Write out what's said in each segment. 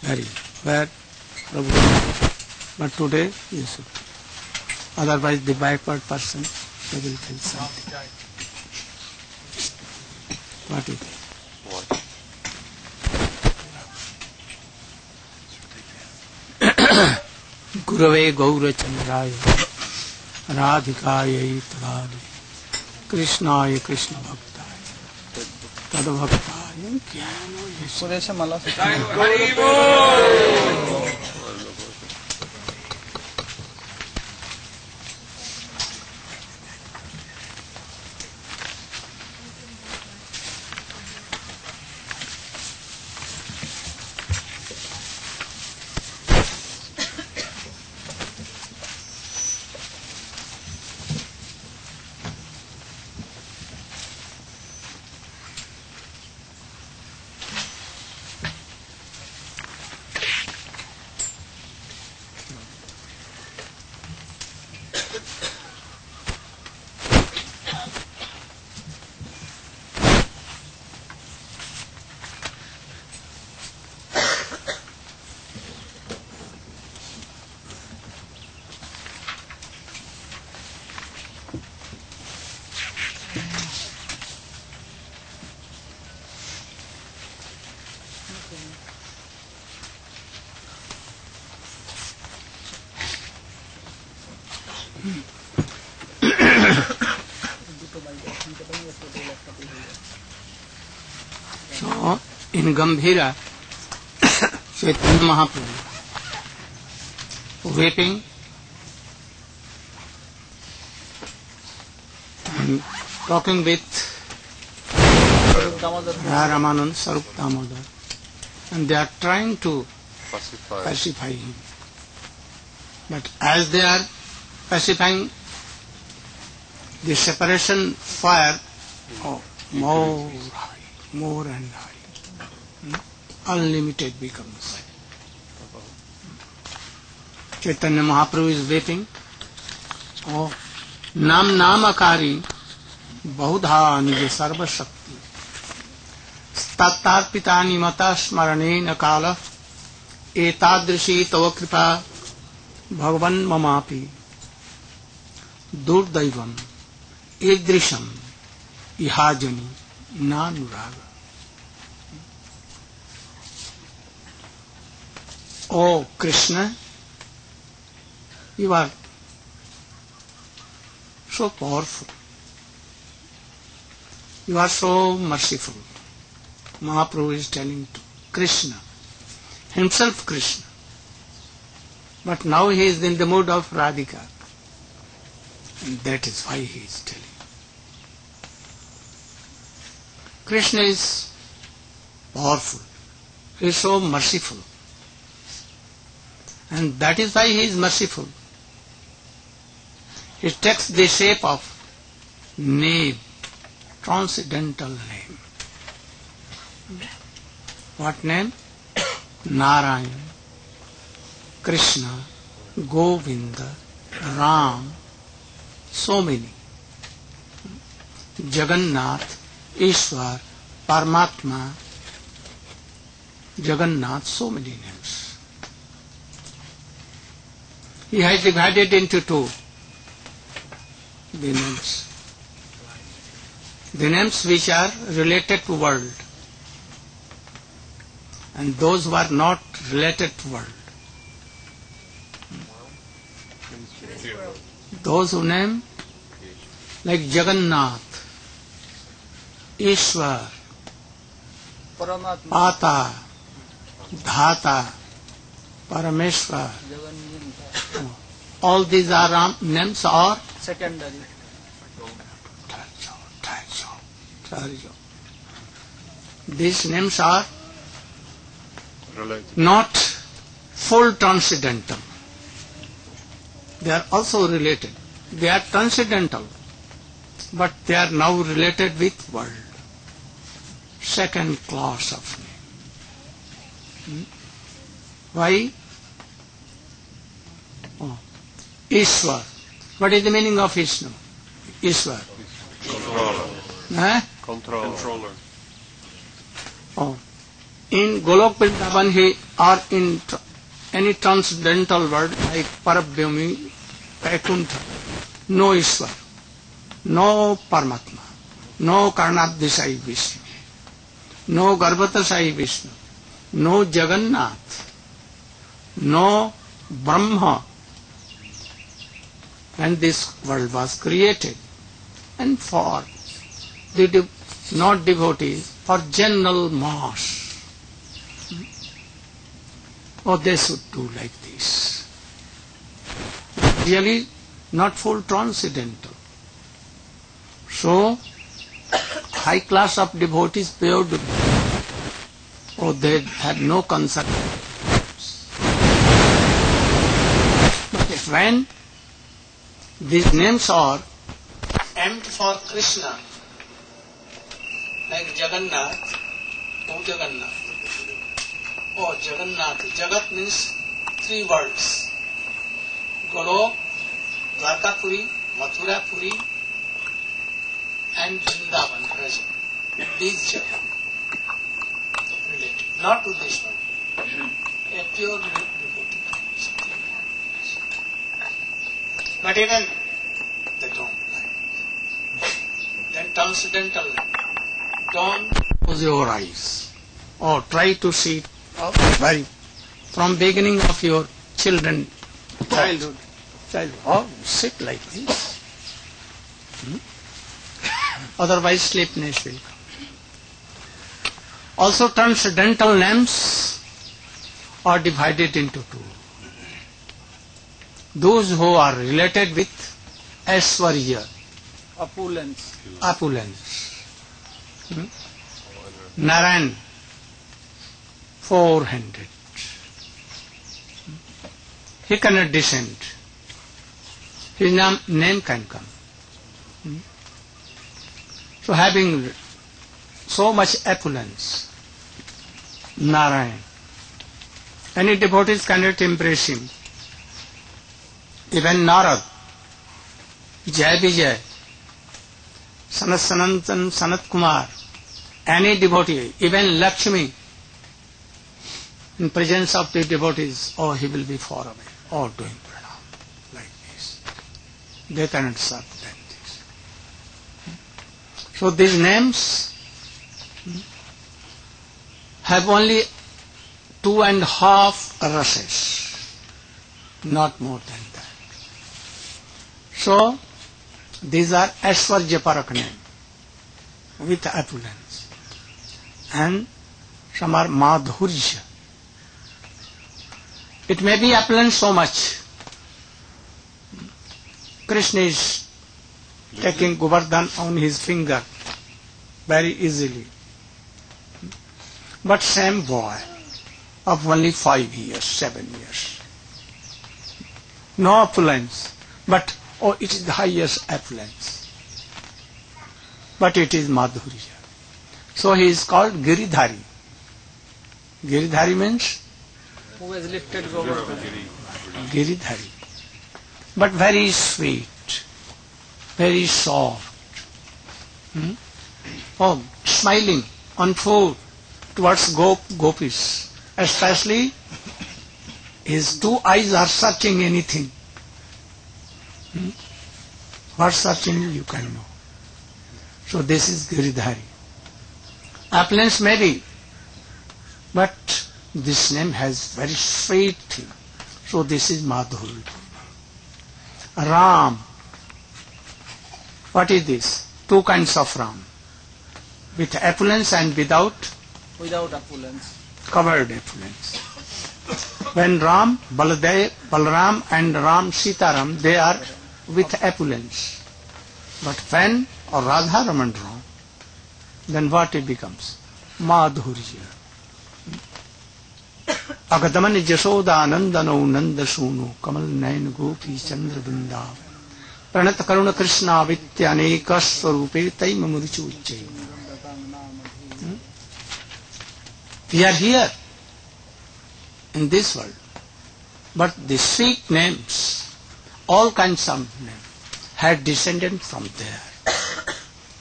very where Prabhu. But today you should. Otherwise the backward person, they will feel something. What is it? Gurave Gaurachandraya Radhikaya Tadali Krishnaya Krishna Bhaktaya Tadabhaktaya Jnana So, in Gambhira, Chaitanya Mahaprabhu weeping and talking with Ramanand, Sarup Damodar, and they are trying to pacify him. But as they are pacifying, the separation fire more and high, unlimited becomes. Chaitanya Mahaprabhu is weeping. Oh, Nam Namakari Bahudha Nija Sarva Shakti Tattarpitani Mata Smaranena Kala Etadrishi Tava Kripa Bhagavan Mamapi Durdaivam Idrisham Ihajani Nanuraga. Oh Krishna, you are so powerful. You are so merciful. Mahaprabhu is telling to Krishna, himself Krishna. But now he is in the mood of Radhika. And that is why he is telling. Krishna is powerful. He is so merciful. And that is why he is merciful. He takes the shape of name, transcendental name. What name? Narayan, Krishna, Govinda, Ram, so many. Jagannath, Ishwar, Paramatma, Jagannath, so many names. He has divided into two the names. The names which are related to world and those who are not related to world. Those who name like Jagannath, Ishwar, Pata, Dhata, Parameshwar. All these are names or secondary. These names are not full transcendental. They are also related. They are transcendental, but they are now related with world. Second class of name. Why? Oh. Ishwar. What is the meaning of Vishnu? Ishwar. Controller. Controller. Oh. In Golok Vrindavan he or in any transcendental word like Parabhyami, Vaikuntha, no Ishwar, no Paramatma, no Karnadesai Vishnu, no Garbhatasai Vishnu, no Jagannath, no Brahma, when this world was created, and for the not devotees, for general mass. Oh, they should do like this. Really not full transcendental. So, high class of devotees pure devotees. Oh, they have no concern. But when these names are aimed for Krishna, like Jagannath, oh Jagannath, oh Jagannath, Jagat means three words. Golok, Dwarkapuri, Mathurapuri, and Vrindavan present. These Jagat related, not to this one. A pure devotee. But even they don't like. Then transcendental, don't close your eyes or try to see from beginning of your childhood. Oh, sit like this. Otherwise sleepiness will come. Also transcendental names are divided into two. Those who are related with Aishwarya, opulence. Narayan, 400. He cannot descend. His name can come. So having so much opulence, Narayan, any devotees cannot embrace him. Even Narad, Jai Vijay, Sanat Sanatan, Sanat Kumar, any devotee, even Lakshmi, in presence of the devotees, oh, he will be far away, or doing pranam, like this. They cannot serve like this. So these names have only 2.5 rases, not more than that. So these are Aishwarya Parak name with opulence, and some are Madhurya. It may be opulence so much. Krishna is taking Govardhan on his finger very easily. But same boy of only 5 years, 7 years. No opulence, but oh, it is the highest opulence. But it is Madhurya. So he is called Giridhari. Giridhari means who has lifted Govardhan. Giridhari. But very sweet, very soft. Oh, smiling on food towards gopis. Especially his 2 eyes are searching anything. What searching you can know. So this is Giridhari. Opulence may be, but this name has very sweet thing. So this is Madhurya. Ram. What is this? 2 kinds of Ram. With opulence and without opulence. Covered opulence. When Ram, Balaram and Ram Sitaram, they are with opulence. But when or Radha Raman Ram, then what it becomes? Madhurya. Agadaman Jasoda Nandano Nandasuno Kamal Nain Gopi Chandra Vrindavan Pranat Karuna Krishna Vityaneka Swarupe Taima Murichuche. We are here in this world, but the sweet names, all kinds of names, had descended from there.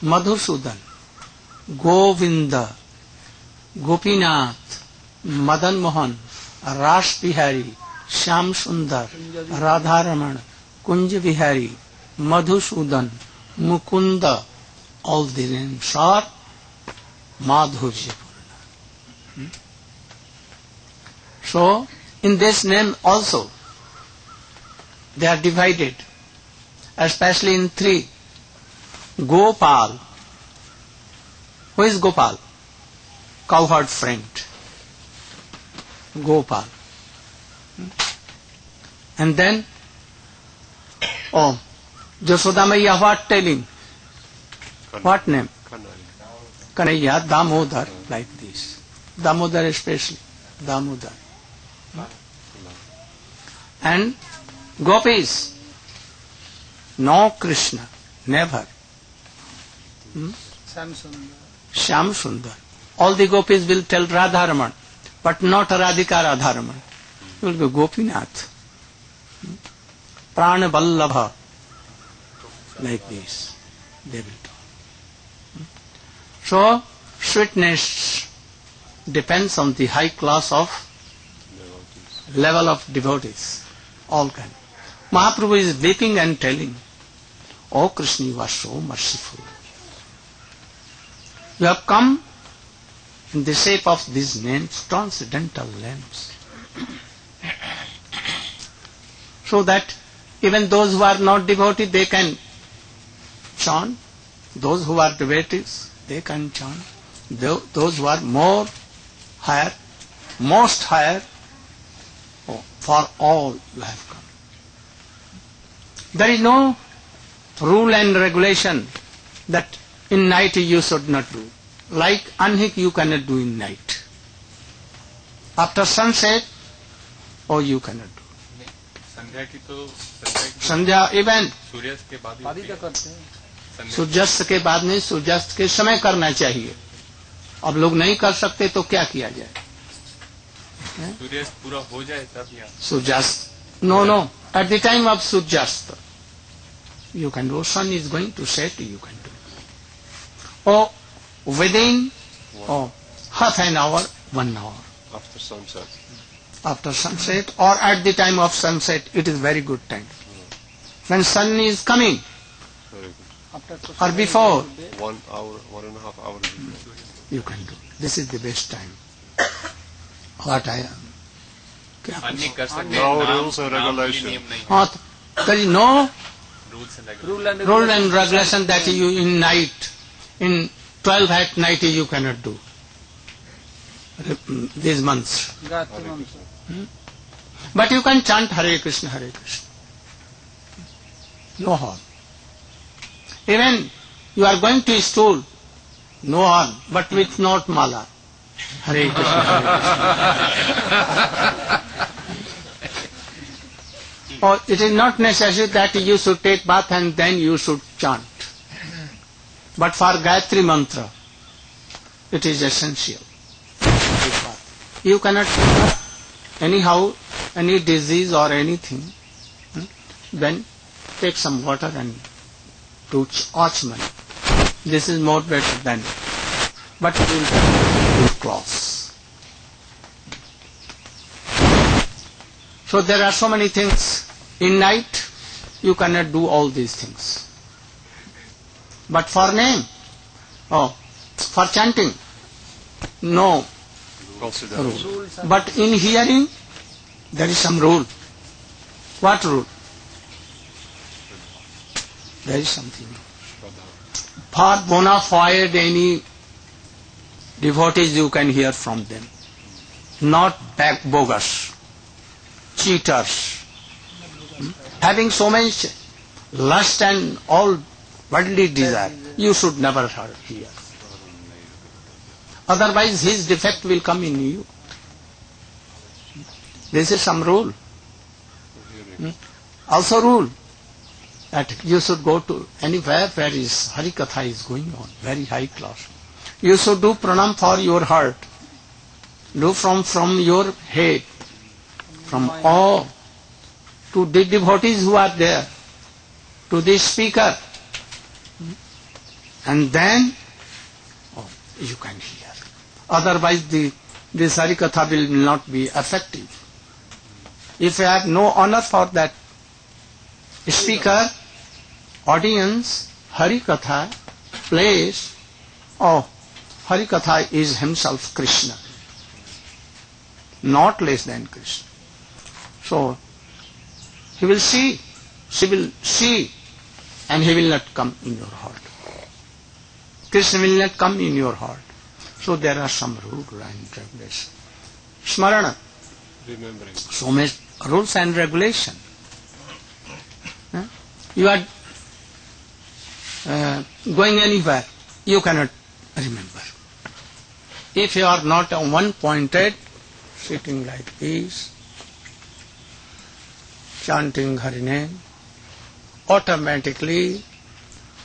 Madhusudan, Govinda, Gopinath, Madan Mohan, Ras Bihari, Shyam Sundar, Radharaman, Kunj Bihari, Madhusudan, Mukunda, all the names are Madhurya. So, in this name also, they are divided, especially in three. Gopal. Who is Gopal? Cowherd friend. Gopal. And then, Jasoda Maiya, what telling? What name? Kanhaiya, Damodar, like this. Damodar especially. Damodar. And Gopis, no Krishna, never. Shyam Sundar. All the Gopis will tell Radharaman, but not Radhika Radharaman. It will be Gopinath. Prana Vallabha. Like this, they will talk. So, sweetness depends on the high class of level of devotees. All kind. Mahaprabhu is weeping and telling, "Oh Krishna, you are so merciful. You have come in the shape of these names, transcendental names, so that even those who are not devotees, they can chant. Those who are devotees, they can chant. Those who are more higher, most higher, for all you have come. There is no rule and regulation that in night you should not do. Like anhik you cannot do in night. After sunset, you cannot do. Sandhya even सूर्यास्त के बाद नहीं, सूर्यास्त के समय करना चाहिए. अब लोग नहीं कर सकते तो क्या किया जाए? सूर्यास्त पूरा हो जाए तब या सूर्यास्त? No. At the time of सूर्यास्त, you can do. Sun is going to set, you can do. Or within half an hour, 1 hour. after sunset. After sunset or at the time of sunset, it is very good time. When sun is coming, Very good. or before, 1 hour, 1.5 hours. you can do. This is the best time. What I am. अन्य कर सकते हैं. No नाम- rules or नाम के regulation. नियम नहीं. There is no Rules and regulations. Rule rule and regulation that you in night, in 12 at night you cannot do. These months. Gayatri mantra. But you can chant Hare Krishna, Hare Krishna. No harm. Even you are going to school, no harm, but with not mala. Hare Krishna, Hare Krishna. Or it is not necessary that you should take bath and then you should chant. But for Gayatri mantra, it is essential. You cannot anyhow, any disease or anything, then take some water and do Achman. This is more better than, but it will cross. So there are so many things. In night, you cannot do all these things. But for name, for chanting, no Consider. rule. But in hearing, there is some rule. What rule? There is something. For bona fide any devotees you can hear from them. Not bogus, cheaters, having so much lust and all worldly desire. You should never hear. Otherwise his defect will come in you. This is some rule. Also rule that you should go to anywhere where is Harikatha is going on, very high class. You should do pranam for your heart. Do from your head, from all, to the devotees who are there, to the speaker. And then you can hear. Otherwise the this Harikatha will not be effective. If you have no honor for that speaker, audience, Harikatha, place, Harikatha is himself Krishna, not less than Krishna. So, he will see, she will see, and he will not come in your heart. Krishna will not come in your heart. So there are some rules and regulations. Smarana. Remembering. So many rules and regulations. You are going anywhere, you cannot remember. If you are not one-pointed, sitting like this, chanting Hari name, automatically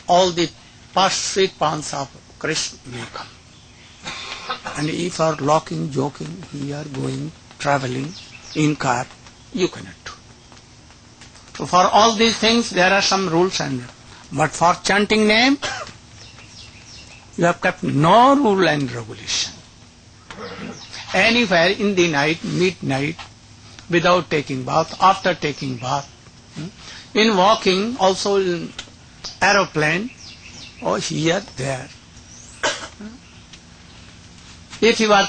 all the past sweet paths of Krishna may come. And if you are walking, joking, here, going, traveling, in car, you cannot do. So for all these things there are some rules and but for chanting name, you have kept no rule and regulation. Anywhere in the night, midnight, without taking bath, after taking bath, in walking, also in aeroplane, or here, there. If you are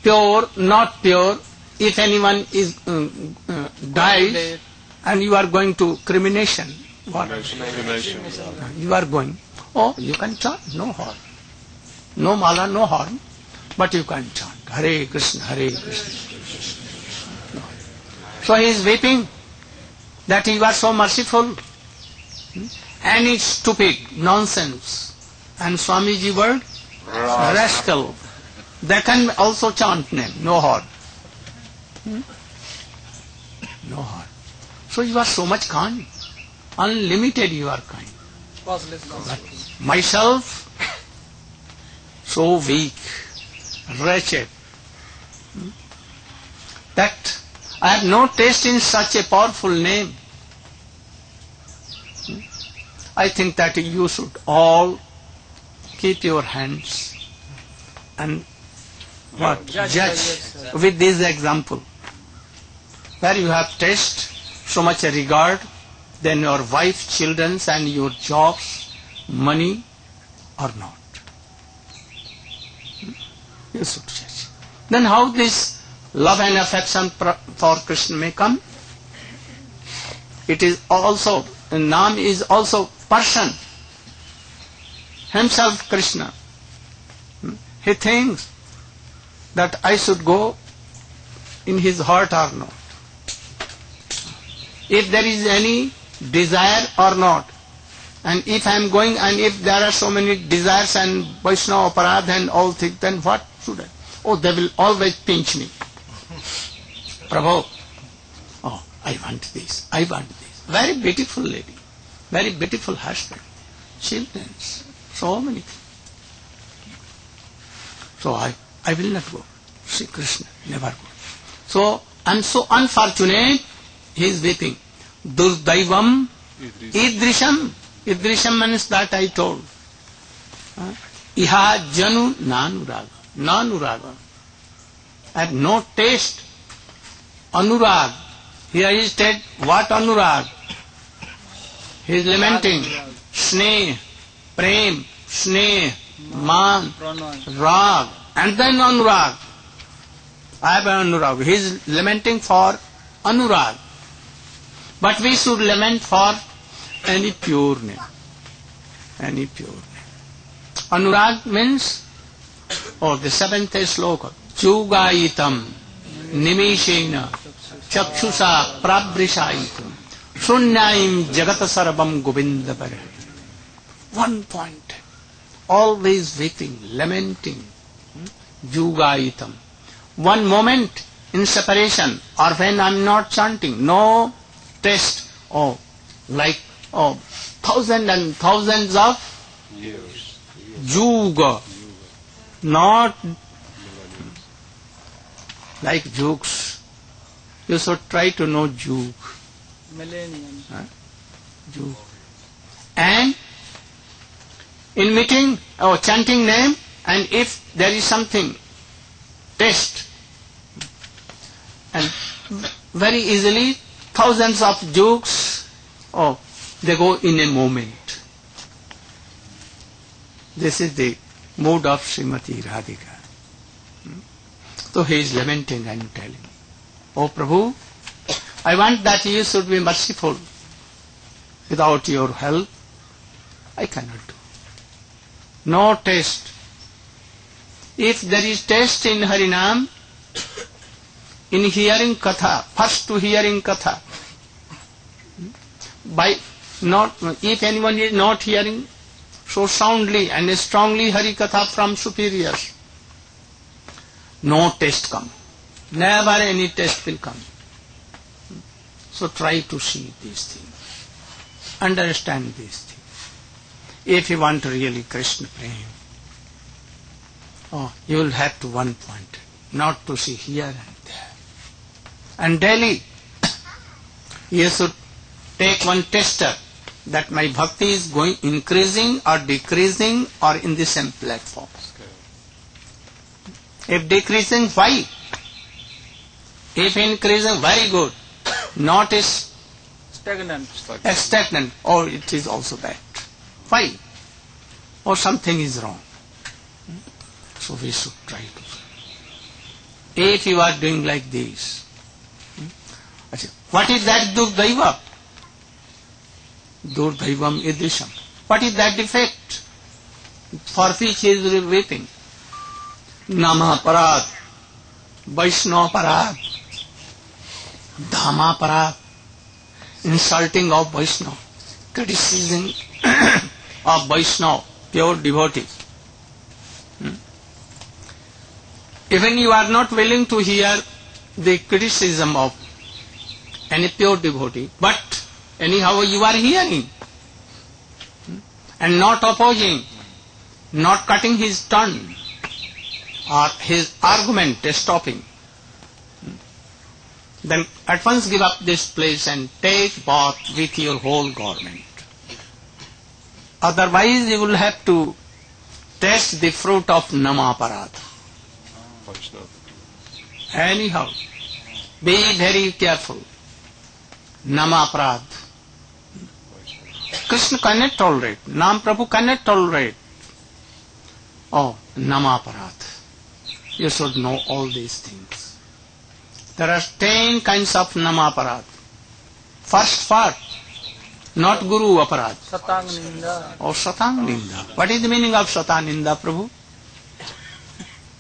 pure, not pure, if anyone is dies, and you are going to crimination, what? Cremation. You are going, you can chant, no harm. No mala, no harm, but you can chant, Hare Krishna, Hare Krishna. No. So he is weeping that you are so merciful. Any stupid nonsense. And Swamiji word, rascal. They can also chant name, no harm. No harm. So you are so much kind. Unlimited you are kind. But myself, so weak, wretched, that I have no taste in such a powerful name. I think that you should all keep your hands and judge with this example. Where you have taste, so much regard, then your wife, children and your jobs, money or not. You should judge. Then how this love and affection for Krishna may come? It is also, Nam is also person, himself Krishna. He thinks that I should go in his heart or not. If there is any desire or not, and if I am going and if there are so many desires and Vaishnava aparadha and all things, then what should I? They will always pinch me. Prabhu, I want this, I want this. Very beautiful lady, very beautiful husband, children, so many things. So I will not go. See Krishna, never go. So I am so unfortunate, he is weeping. Durdaivam idrisham. Idrisham means that I told. Iha janu nanuraga. Nanuraga. I have no taste. Anurag. Here he said, what anurag? He is lamenting. Sneh, prem, sneh, man, rag. And then anurag. I have an anurag. He is lamenting for anurag. But we should lament for any pure name. Any pure name. Anurag means, the seventh sloka. Chugayitam nimishena chakshusa prabrishayitam shunyayim jagata sarvam govindapare. One point. Always weeping, lamenting. Jugayitam. One moment in separation, or when I am not chanting, no taste, like thousands and thousands of Years. Juga, not like jokes. You should try to know Jug. Millennium. Jug. And in meeting, chanting name, and if there is something taste. And very easily thousands of jokes, they go in a moment. This is the mood of Srimati Radhika. So he is lamenting and telling, "Oh Prabhu, I want that you should be merciful. Without your help, I cannot do. No taste. If there is taste in Harinam, in hearing Katha, first to hearing Katha, if anyone is not hearing so soundly and strongly Hari Katha from superiors, no taste come. Never any taste will come. So try to see these things. Understand these things. If you want really Krishna prem, you will have to one point, not to see here and there. And daily, you should take one tester that my bhakti is going increasing or decreasing or in the same platform. If decreasing, why? If increasing, very good. Not is Stagnant. stagnant, or it is also bad. Why? Or something is wrong. So we should try to. If you are doing like this, what is that Durdaiva? Durdaivam idisham. What is that defect for which he is weeping? Nama parad, Vaishnava parad, Dhamma parad, insulting of Vaishnava, criticism of Vaishnava, pure devotee. Even you are not willing to hear the criticism of any pure devotee, but anyhow you are hearing and not opposing, not cutting his tongue or his argument stopping. Then at once give up this place and take bath with your whole garment. Otherwise you will have to taste the fruit of Namaparad. Anyhow, be very careful. Namaparad. Krishna cannot tolerate. Nam Prabhu cannot tolerate. Namaparad. You should know all these things. There are 10 kinds of Namaparad. First part, not Guru Aparad. Satang Ninda. Satang Ninda. What is the meaning of Satang Ninda, Prabhu?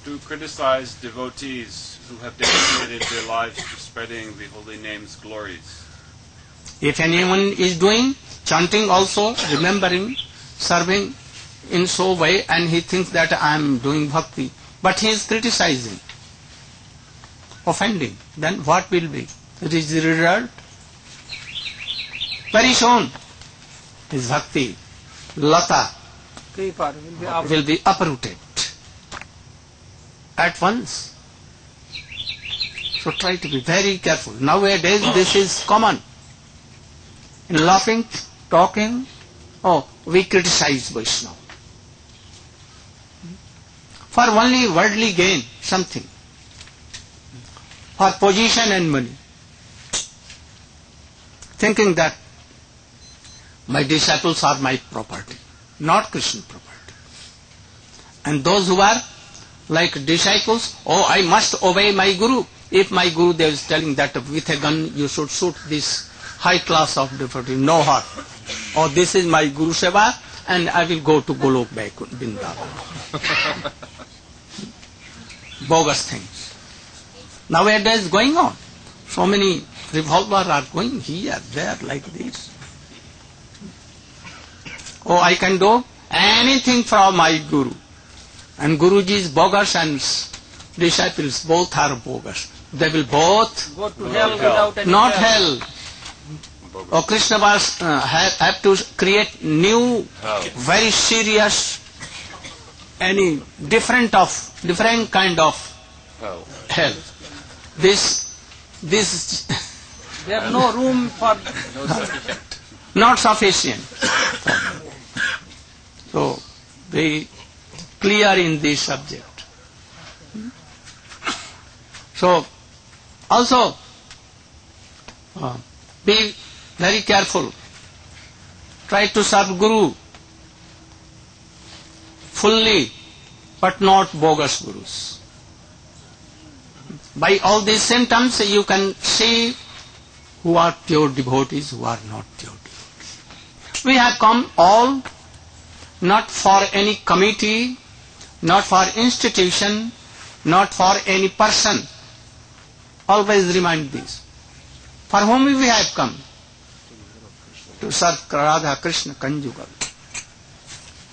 To criticize devotees who have dedicated their lives to spreading the holy name's glories. If anyone is doing chanting also, remembering, serving in so way, and he thinks that I am doing bhakti, but he is criticizing, offending, then what will be? It is the result. Very soon, his bhakti, lata, will be uprooted at once. So try to be very careful. Nowadays this is common. In laughing, talking, we criticize Vaishnava. For only worldly gain, something. For position and money. Thinking that my disciples are my property, not Krishna property. And those who are like disciples, I must obey my Guru. If my Guru Dev is telling that with a gun you should shoot this high class of devotee, no harm. This is my Guru Seva and I will go to Golok Vrindavan. Bogus things. Nowadays going on. So many revolvers are going here, there, like this. I can do anything from my Guru. And Guruji is bogus and disciples both are bogus. They will both go to hell without any not hell. hell. Krishna was have to create new, very serious, any different kind of hell. This There is no room for not sufficient. So be clear in this subject. So, also, be very careful. Try to serve Guru fully, but not bogus Gurus. By all these symptoms, you can see who are pure devotees, who are not pure devotees. We have come all not for any committee, not for institution, not for any person. Always remind this. For whom we have come? To serve Radha Krishna conjugal.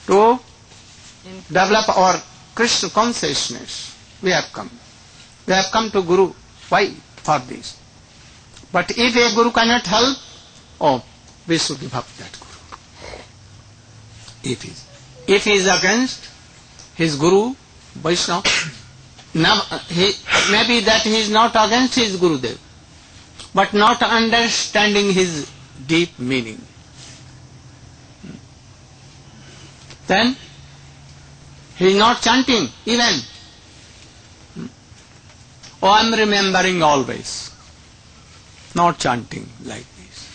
To develop our Krishna consciousness. We have come. We have come to Guru. Why? For this. But if a Guru cannot help, we should give up that Guru. If he is against his Guru, Vaishnava, maybe that he is not against his Gurudev, but not understanding his deep meaning. Then he is not chanting even. I am remembering always. Not chanting like this.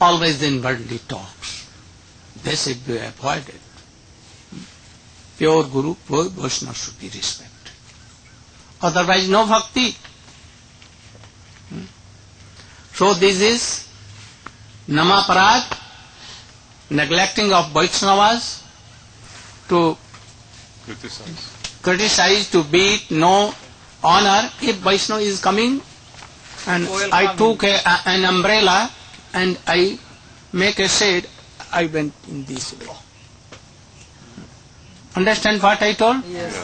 Always in worldly talks. They should be avoided. Pure Guru, pure Vaishnava should be respected. Otherwise no bhakti. So this is namaparad, neglecting of Vaishnavas, to criticize, to beat, no honor. If Vaishnava is coming and I took an umbrella and I make a shade, I went in this way. Understand what I told? Yes.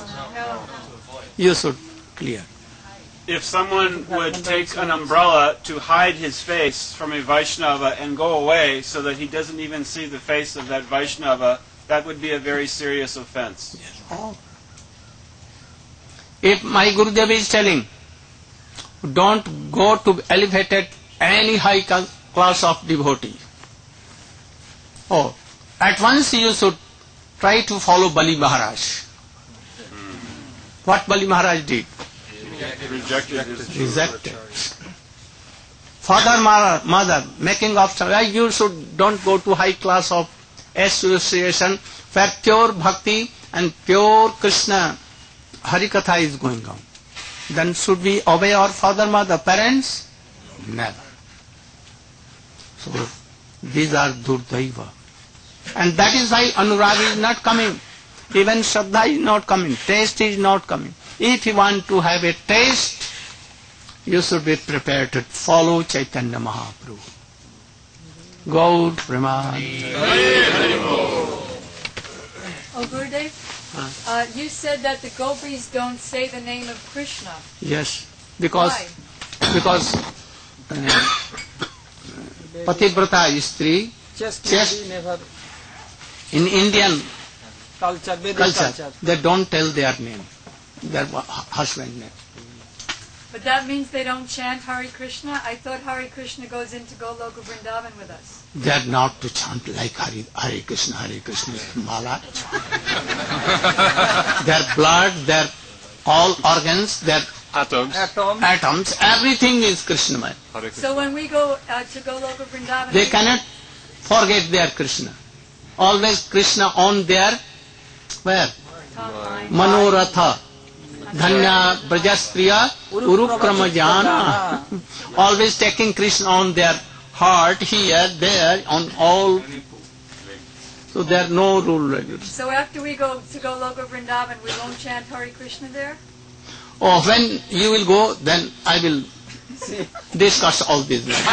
You should clear. If someone would take an umbrella to hide his face from a Vaishnava and go away so that he doesn't even see the face of that Vaishnava, that would be a very serious offense. If my Gurudev is telling, don't go to elevated any high class of devotee, at once you should try to follow Bali Maharaj. What Bali Maharaj did? Rejected. Father, mother, making obstacle. You should don't go to high class of association where pure bhakti and pure Krishna Harikatha is going on. Then should we obey our father, mother, parents? Never. So these are Durdaiva. And that is why Anurag is not coming. Even Shraddha is not coming. Taste is not coming. If you want to have a taste, you should be prepared to follow Chaitanya Mahaprabhu. Gaud Preman. Oh, Gurudev, you said that the gopis don't say the name of Krishna. Yes, because Why? Pativrata Istri, Just never in Indian culture, Vedic culture, they don't tell their name, their husband name. But that means they don't chant Hare Krishna? I thought Hare Krishna goes into Goloka Vrindavan with us. They are not to chant like Hare Krishna is Mala. Their blood, their all organs, their atoms, everything is Krishnamaya. So when we go to Goloka Vrindavan, They cannot forget their Krishna. Always Krishna on their, where? Manoratha. Dhanya Brajastriya Urukrama. Always taking Krishna on their heart, here, there, on all. So there are no rule regulation. So after we go to Goloka Vrindavan, we won't chant Hare Krishna there? When you will go, then I will discuss all these matters.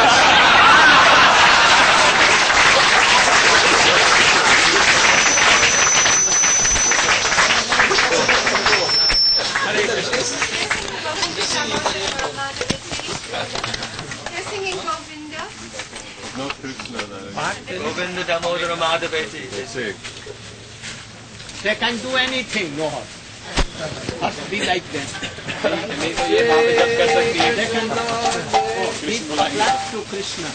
They're singing Govinda. Govinda Damodara Madhaveti. They can do anything, no harm. Be like them. They can give clap to Krishna.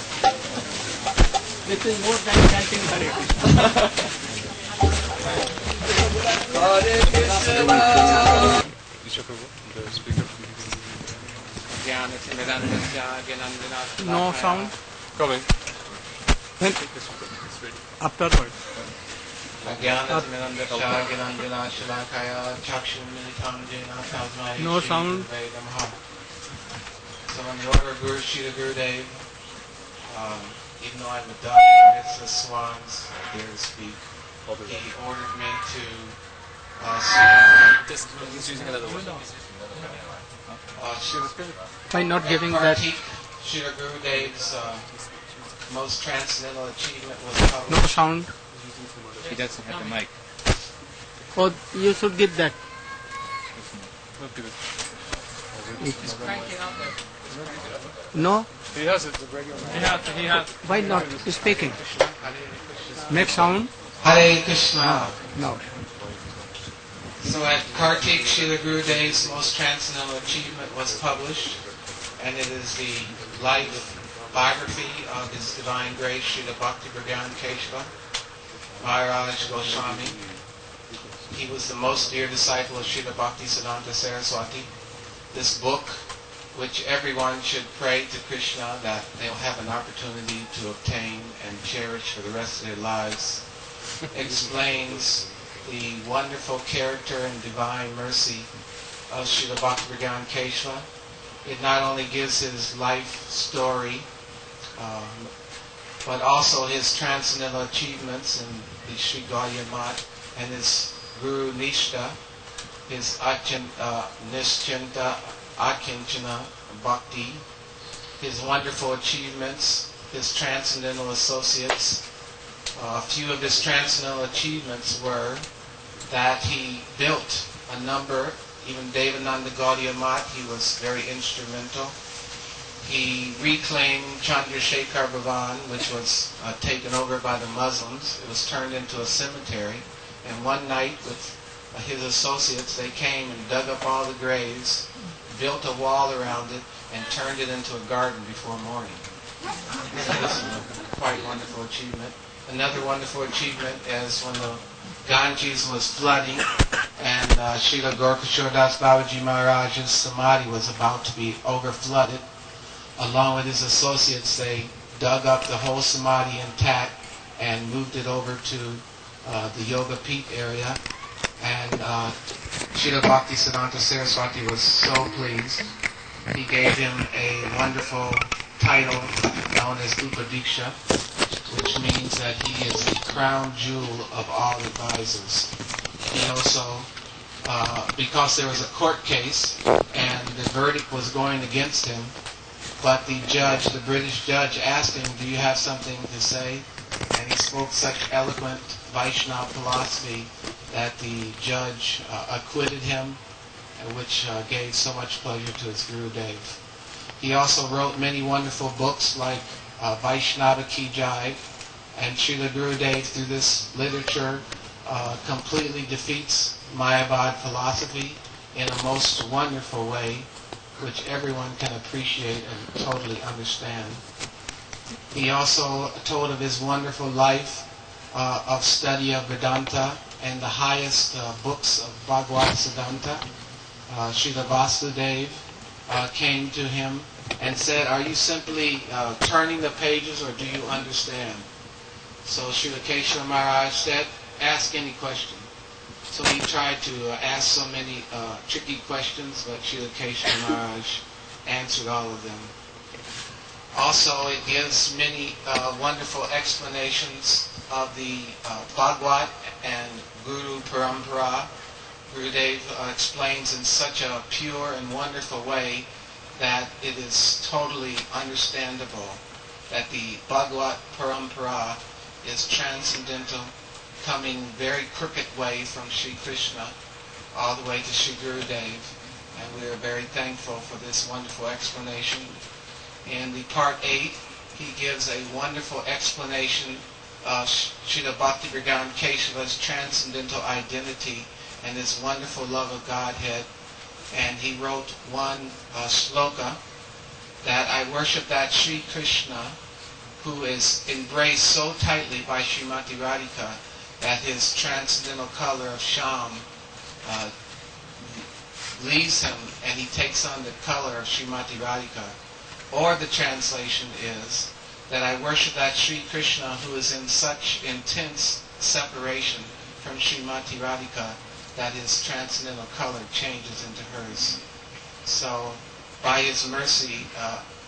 This is more than chanting Hare Krishna. Hare Krishna. No sound. Going. When afterward. No sound. So in the order of Guru Srila Gurudev, even though I'm a duck amidst the swans, I dare to speak, he ordered me to Just he's using another one. By not giving that. Kartik, Srila Gurudev's most transcendental achievement was No published. sound. He doesn't have the mic. Oh, you should give that. No. He has it. He has. Why not speaking? Make sound. Hare Krishna. No. So at Kartik, Srila Gurudev's most transcendental achievement was published, and it is the life biography of His Divine Grace, Srila Bhakti Pragyan Keshava Maharaj Goswami. He was the most dear disciple of Srila Bhakti Siddhanta Saraswati. This book, which everyone should pray to Krishna that they'll have an opportunity to obtain and cherish for the rest of their lives, explains the wonderful character and divine mercy of Srila Bhakti Pragyan Keshava. It not only gives his life story, but also his transcendental achievements in the Sri Gaudiya Math and his Guru Nishta, his Nischinta Akinchana Bhakti, his wonderful achievements, his transcendental associates. A few of his transcendental achievements were that he built a number, even Devananda Gaudiya Math, he was very instrumental. He reclaimed Chandrasekhar Bhavan, which was taken over by the Muslims. It was turned into a cemetery. And one night with his associates, they came and dug up all the graves, built a wall around it, and turned it into a garden before morning. That was a quite wonderful achievement. Another wonderful achievement is when the Ganges was flooding and Srila Gorkishore Das Babaji Maharaj's Samadhi was about to be over-flooded. Along with his associates, they dug up the whole Samadhi intact and moved it over to the Yoga Peat area. And Srila Bhakti Siddhanta Saraswati was so pleased. He gave him a wonderful title known as Upadiksha, which means that he is the crown jewel of all advisors. He also, because there was a court case and the verdict was going against him, but the judge, the British judge, asked him, "Do you have something to say?" And he spoke such eloquent Vaishnava philosophy that the judge acquitted him, which gave so much pleasure to his Gurudev. He also wrote many wonderful books like Vaishnava Ki Jai, and Srila Gurudev through this literature completely defeats Mayavad philosophy in a most wonderful way, which everyone can appreciate and totally understand. He also told of his wonderful life of study of Vedanta and the highest books of Bhagavad Siddhanta. Srila Vasudeva came to him and said, "Are you simply turning the pages or do you understand?" So Srila Keshava Maharaj said, "Ask any question." So he tried to ask so many tricky questions, but Srila Keshava Maharaj answered all of them. Also, it gives many wonderful explanations of the Bhagavad and Guru Parampara. Gurudev explains in such a pure and wonderful way that it is totally understandable that the Bhagavad Parampara is transcendental, coming very crooked way from Sri Krishna all the way to Sri Gurudev, and we are very thankful for this wonderful explanation. In the part 8, he gives a wonderful explanation of Srila Bhakti Pragyan Keshava's transcendental identity and his wonderful love of Godhead. And he wrote one sloka that I worship that Sri Krishna who is embraced so tightly by Srimati Radhika that his transcendental color of Sham leaves him and he takes on the color of Srimati Radhika. Or the translation is that I worship that Sri Krishna who is in such intense separation from Srimati Radhika that his transcendental color changes into hers. So, by his mercy,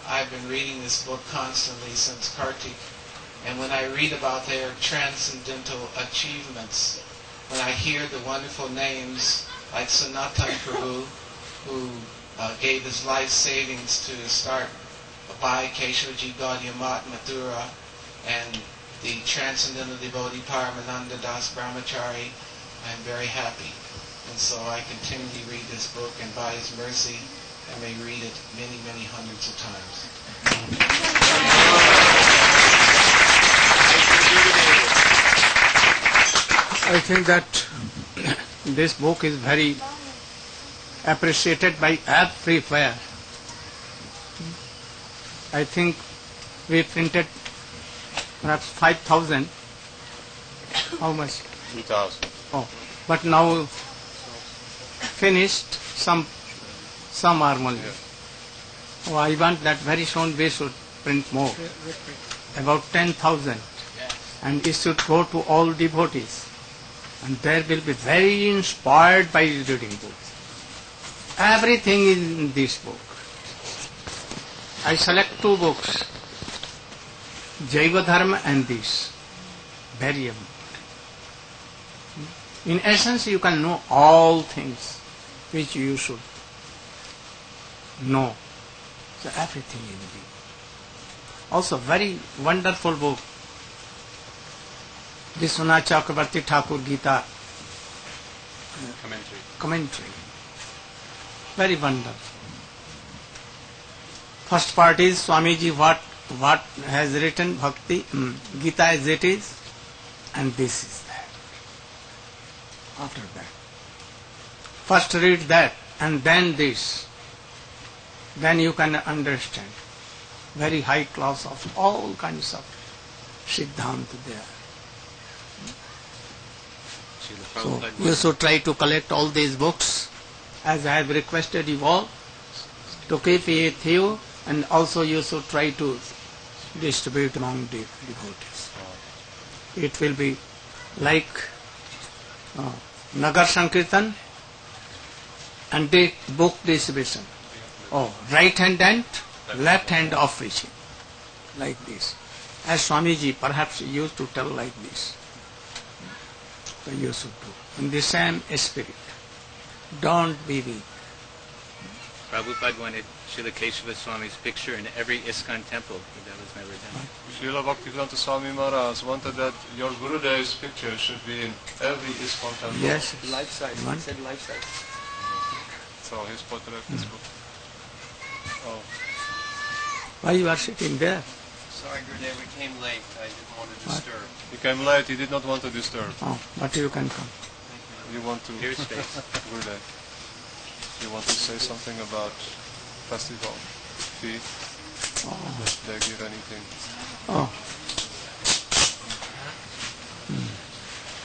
I've been reading this book constantly since Kartik. And when I read about their transcendental achievements, when I hear the wonderful names like Sanatan Prabhu, who gave his life savings to start Bhai Keshavaji Gaudiya Math Mathura, and the transcendental devotee Paramananda Das Brahmachari, I am very happy. And so I continually read this book, and by his mercy, I may read it many, many hundreds of times. I think that this book is very appreciated by everywhere. I think we printed perhaps 5,000. How much? 2,000. Oh, but now finished, some are only. Oh, I want that very soon we should print more. About 10,000. And it should go to all devotees. And they will be very inspired by reading books. Everything is in this book. I select 2 books, Jaiva Dharma and this. Very important. In essence, you can know all things which you should know. So everything in this. Also very wonderful book, Vishwanath Chakravarti Thakur Gita commentary. Very wonderful. First part is Swamiji what has written Bhakti, Gita as it is, and this is that. After that. First read that and then this. Then you can understand. Very high class of all kinds of Siddhanta there. So you should try to collect all these books, as I have requested you all to keep it with you, and also you should try to distribute among the devotees. It will be like Nagar Sankirtan and the book distribution. Oh, right hand and left hand of preaching. Like this. As Swamiji perhaps used to tell like this. So you should do. In the same spirit. Don't be weak. Prabhupada wanted Srila Keshava Swami's picture in every ISKCON temple, but that was never done. Srila Bhaktivedanta Swami Maharaj wanted that your Gurudev's picture should be in every ISKCON temple. Yes. Life size. One. He said life size. So his portrait is book. Oh. Why you are sitting there? Sorry, Gurudev, we came late. I didn't want to disturb. He came late. He did not want to disturb. Oh, but you can come. You want to? Here's space. Gurudev, you want to say something about festival, fee? Did they give anything? Oh.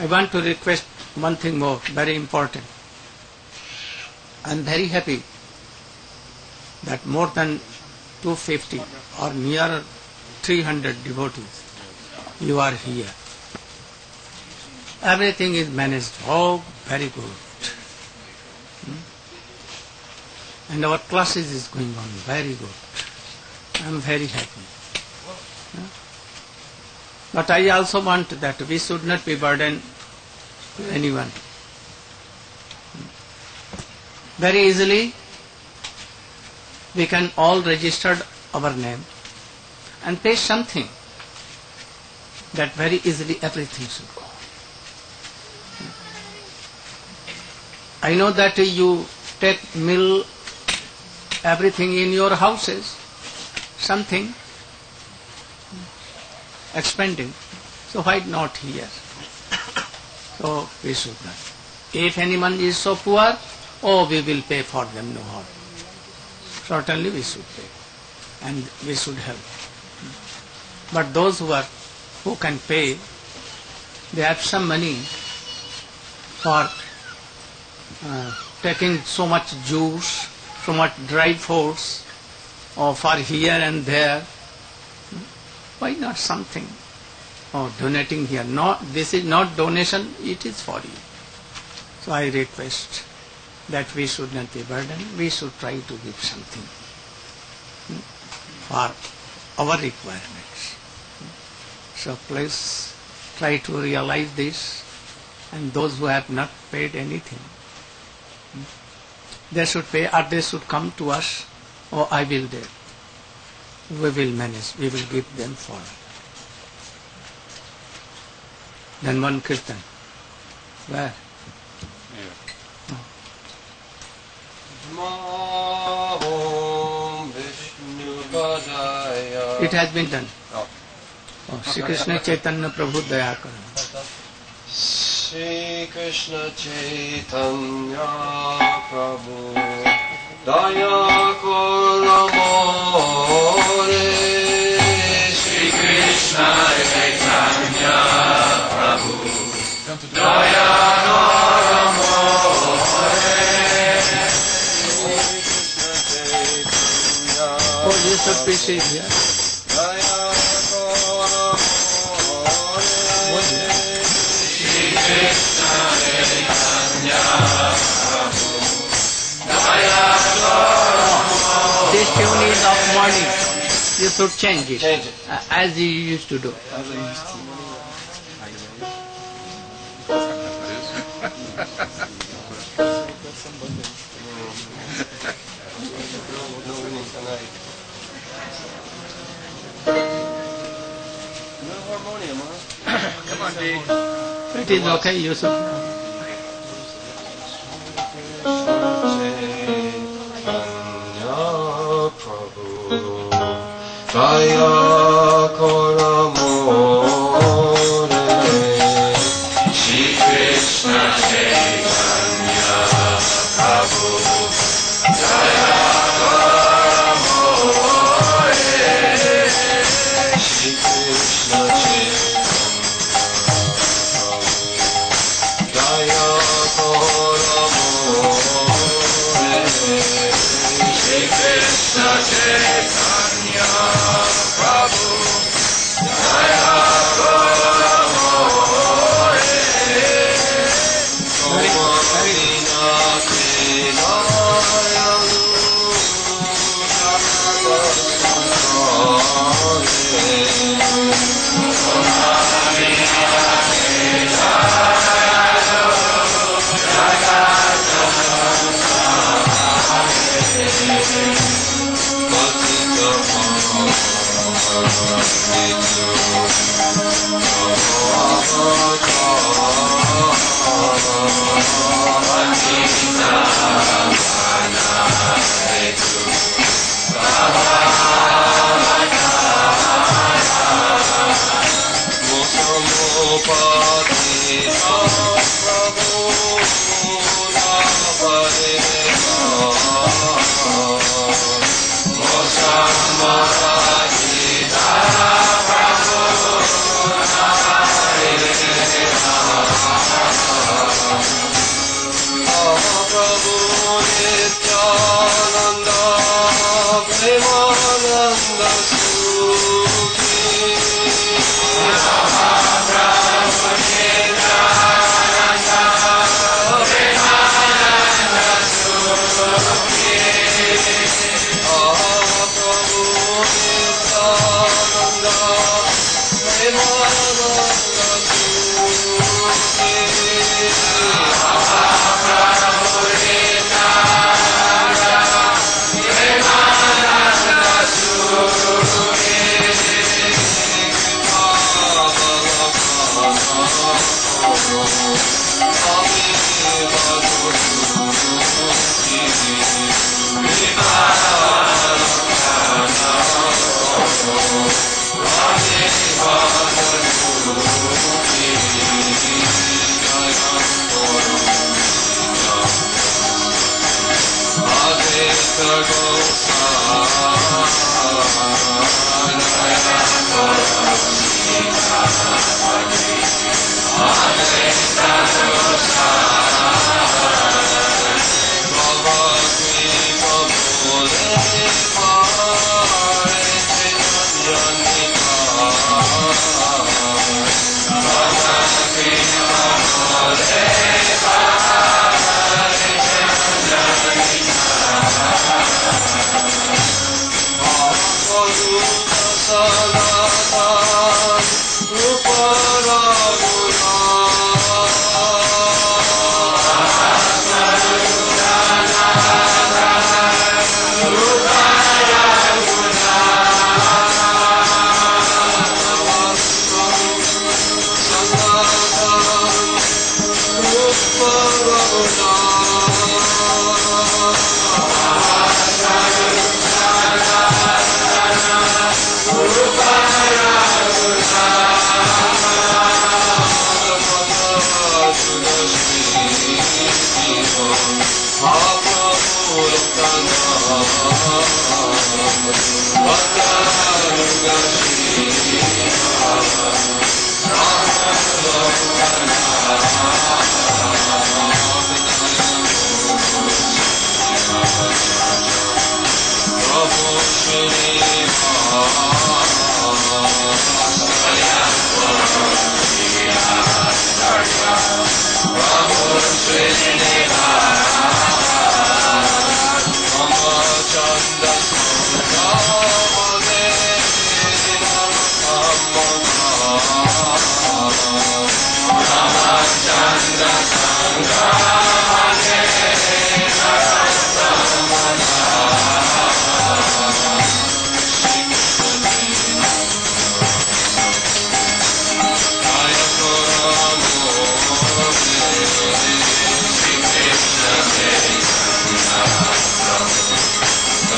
I want to request one thing more, very important. I am very happy that more than 250 or near 300 devotees, you are here. Everything is managed. Oh, very good. And our classes is going on very good. I am very happy. But I also want that we should not be burdened to anyone. Very easily we can all register our name and pay something, that very easily everything should go. I know that you take meal, everything in your houses, something expending. So why not here? So we should not. If anyone is so poor, oh, we will pay for them, no harm. Certainly we should pay, and we should help. But those who can pay, they have some money for taking so much juice, so much dry fruits, or for here and there. Why not something? Or donating here. No, this is not donation, it is for you. So I request that we should not be burdened, we should try to give something for our requirements. So please try to realize this, and those who have not paid anything, they should pay, or they should come to us, or I will do. We will manage, we will give them for. Then one kirtan. Where? It has been done. Oh, Shri Krishna Chaitanya Prabhu Daya Karo. Shri Krishna Chaitanya Prabhu Daya Karo More. Shri Krishna Chaitanya Prabhu Daya Karo More. Oh, you should be seated here. This tune is of morning. You should change it. Change it. As you used to do. No harmonium, huh? Come on, B. It is okay, you should. Daya Karo More. Shri Krishna Chaitanya Prabhu Daya Karo More. Shri Krishna Chaitanya Prabhu Daya Karo More. Shri Krishna Chaitanya Prabhu Daya Karo More.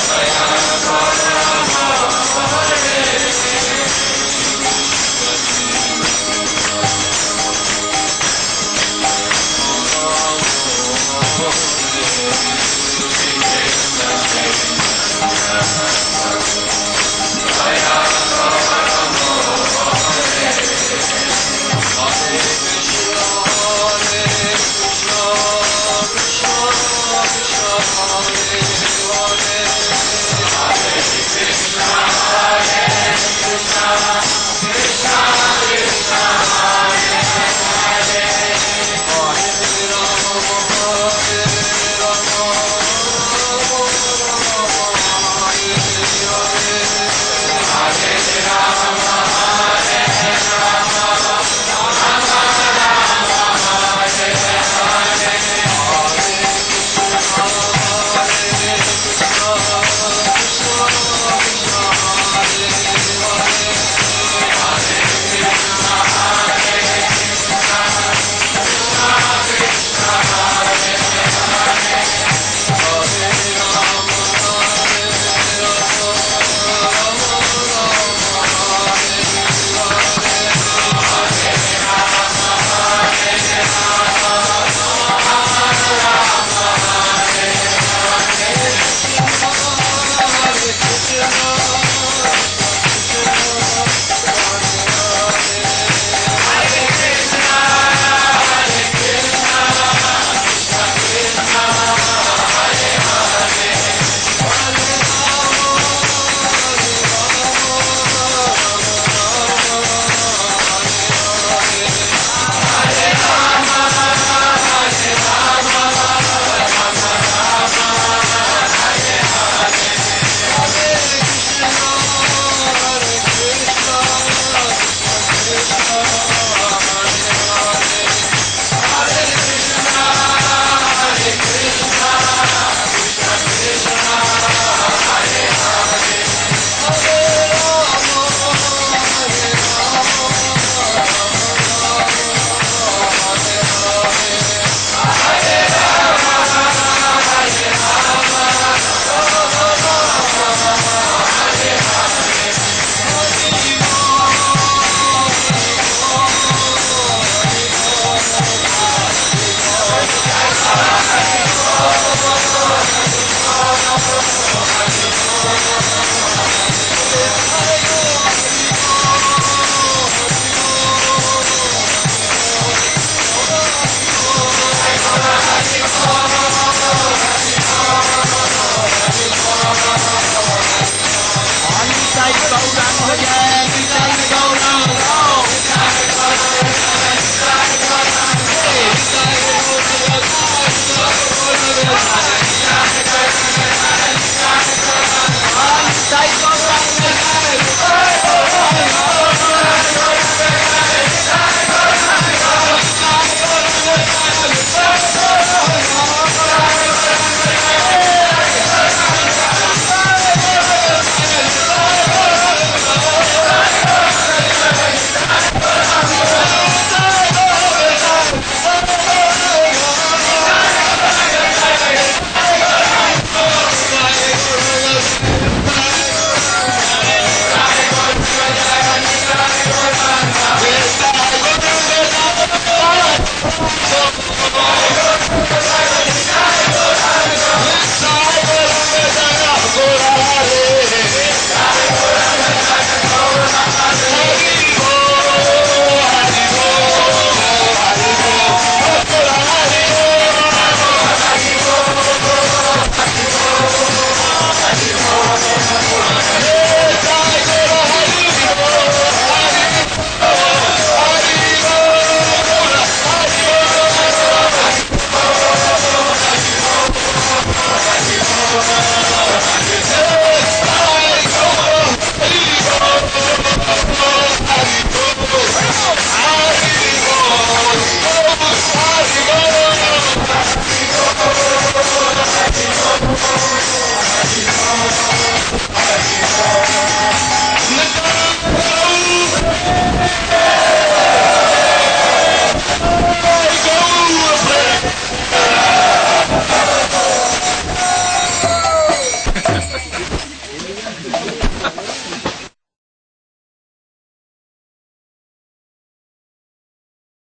Jaya Gaurango Jai